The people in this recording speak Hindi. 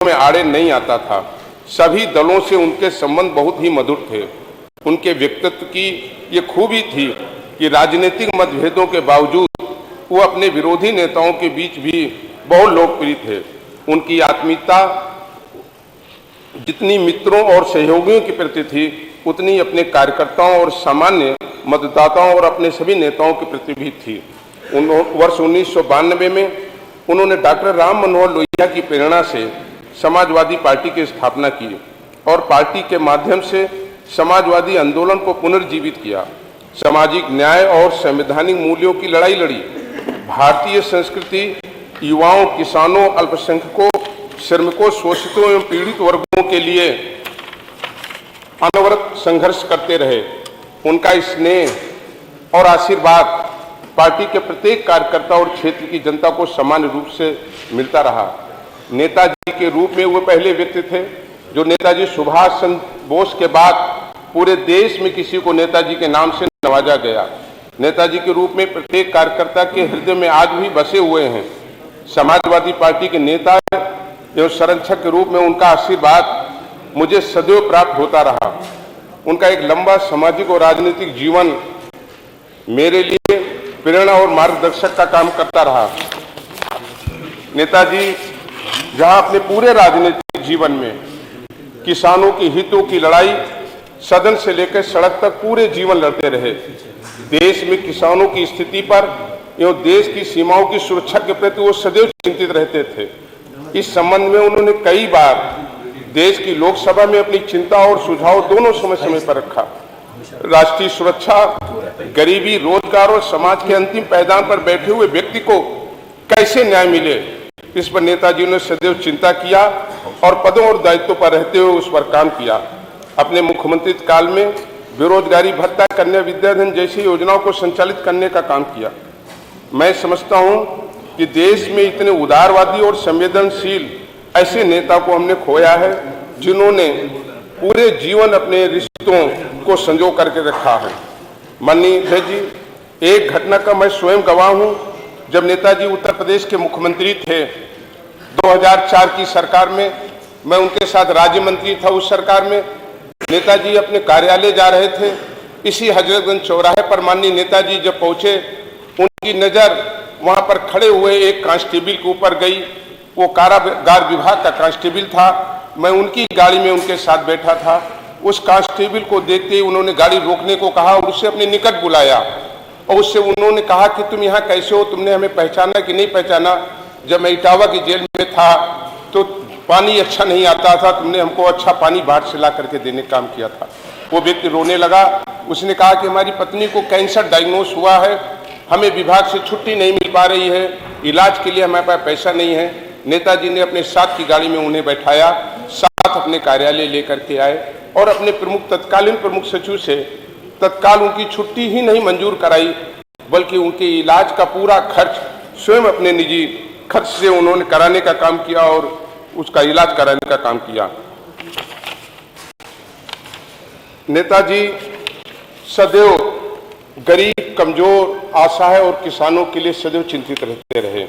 में आड़े नहीं आता था। सभी दलों से उनके संबंध बहुत ही मधुर थे। उनके व्यक्तित्व की ये खूबी थी कि राजनीतिक मतभेदों के बावजूद वो अपने विरोधी नेताओं के बीच भी बहुत लोकप्रिय थे। उनकी आत्मीयता जितनी मित्रों और सहयोगियों के प्रति थी, उतनी अपने कार्यकर्ताओं और सामान्य मतदाताओं और अपने सभी नेताओं के प्रति भी थी। वर्ष 1992 में उन्होंने डॉक्टर राम मनोहर लोहिया की प्रेरणा से समाजवादी पार्टी की स्थापना की और पार्टी के माध्यम से समाजवादी आंदोलन को पुनर्जीवित किया। सामाजिक न्याय और संवैधानिक मूल्यों की लड़ाई लड़ी। भारतीय संस्कृति युवाओं, किसानों, अल्पसंख्यकों, श्रमिकों, शोषितों एवं पीड़ित वर्गों के लिए अनवरत संघर्ष करते रहे। उनका स्नेह और आशीर्वाद पार्टी के प्रत्येक कार्यकर्ता और क्षेत्र की जनता को सामान्य रूप से मिलता रहा। नेताजी के रूप में वो पहले व्यक्ति थे जो नेताजी सुभाष चंद्र बोस के बाद पूरे देश में किसी को नेताजी के नाम से नवाजा गया। नेताजी के रूप में प्रत्येक कार्यकर्ता के हृदय में आज भी बसे हुए हैं। समाजवादी पार्टी के नेता एवं संरक्षक के रूप में उनका आशीर्वाद मुझे सदैव प्राप्त होता रहा। उनका एक लंबा सामाजिक और राजनीतिक जीवन मेरे लिए प्रेरणा और मार्गदर्शक का काम करता रहा। नेताजी जहां अपने पूरे राजनीतिक जीवन में किसानों के हितों की लड़ाई सदन से लेकर सड़क तक पूरे जीवन लड़ते रहे। देश में किसानों की स्थिति पर एवं देश की सीमाओं की सुरक्षा के प्रति वो सदैव चिंतित रहते थे। इस संबंध में उन्होंने कई बार देश की लोकसभा में अपनी चिंता और सुझाव दोनों समय समय पर रखा। राष्ट्रीय सुरक्षा, गरीबी, रोजगार और समाज के अंतिम पायदान पर बैठे हुए व्यक्ति को कैसे न्याय मिले, इस पर नेताजी ने सदैव चिंता किया और पदों और दायित्वों पर रहते हुए उस पर काम किया। अपने मुख्यमंत्री काल में बेरोजगारी भत्ता, कन्या विद्याधन जैसी योजनाओं को संचालित करने का काम किया। मैं समझता हूं कि देश में इतने उदारवादी और संवेदनशील ऐसे नेता को हमने खोया है जिन्होंने पूरे जीवन अपने रिश्तों को संजो करके रखा है। माननीय अध्यक्ष जी, एक घटना का मैं स्वयं गवाह हूं। जब नेताजी उत्तर प्रदेश के मुख्यमंत्री थे 2004 की सरकार में, मैं उनके साथ राज्य मंत्री था। उस सरकार में नेताजी अपने कार्यालय जा रहे थे। इसी हजरतगंज चौराहे पर माननीय नेताजी जब पहुंचे, उनकी नजर वहां पर खड़े हुए एक कांस्टेबल के ऊपर गई। वो कारागार विभाग का कांस्टेबल था। मैं उनकी गाड़ी में उनके साथ बैठा था। उस कांस्टेबल को देखते ही उन्होंने गाड़ी रोकने को कहा और उसे अपने निकट बुलाया और उससे उन्होंने कहा कि तुम यहाँ कैसे हो, तुमने हमें पहचाना कि नहीं पहचाना? जब मैं इटावा की जेल में था तो पानी अच्छा नहीं आता था, तुमने हमको अच्छा पानी बाहर से ला करके देने का काम किया था। वो व्यक्ति रोने लगा। उसने कहा कि हमारी पत्नी को कैंसर डायग्नोस हुआ है, हमें विभाग से छुट्टी नहीं मिल पा रही है, इलाज के लिए हमारे पास पैसा नहीं है। नेताजी ने अपने साथ की गाड़ी में उन्हें बैठाया, साथ अपने कार्यालय लेकर के आए और अपने तत्कालीन प्रमुख सचिव से तत्काल उनकी छुट्टी ही नहीं मंजूर कराई, बल्कि उनके इलाज का पूरा खर्च स्वयं अपने निजी खर्च से उन्होंने कराने का काम किया और उसका इलाज कराने का काम किया। नेताजी सदैव गरीब, कमजोर, असहाय और किसानों के लिए सदैव चिंतित रहते रहे।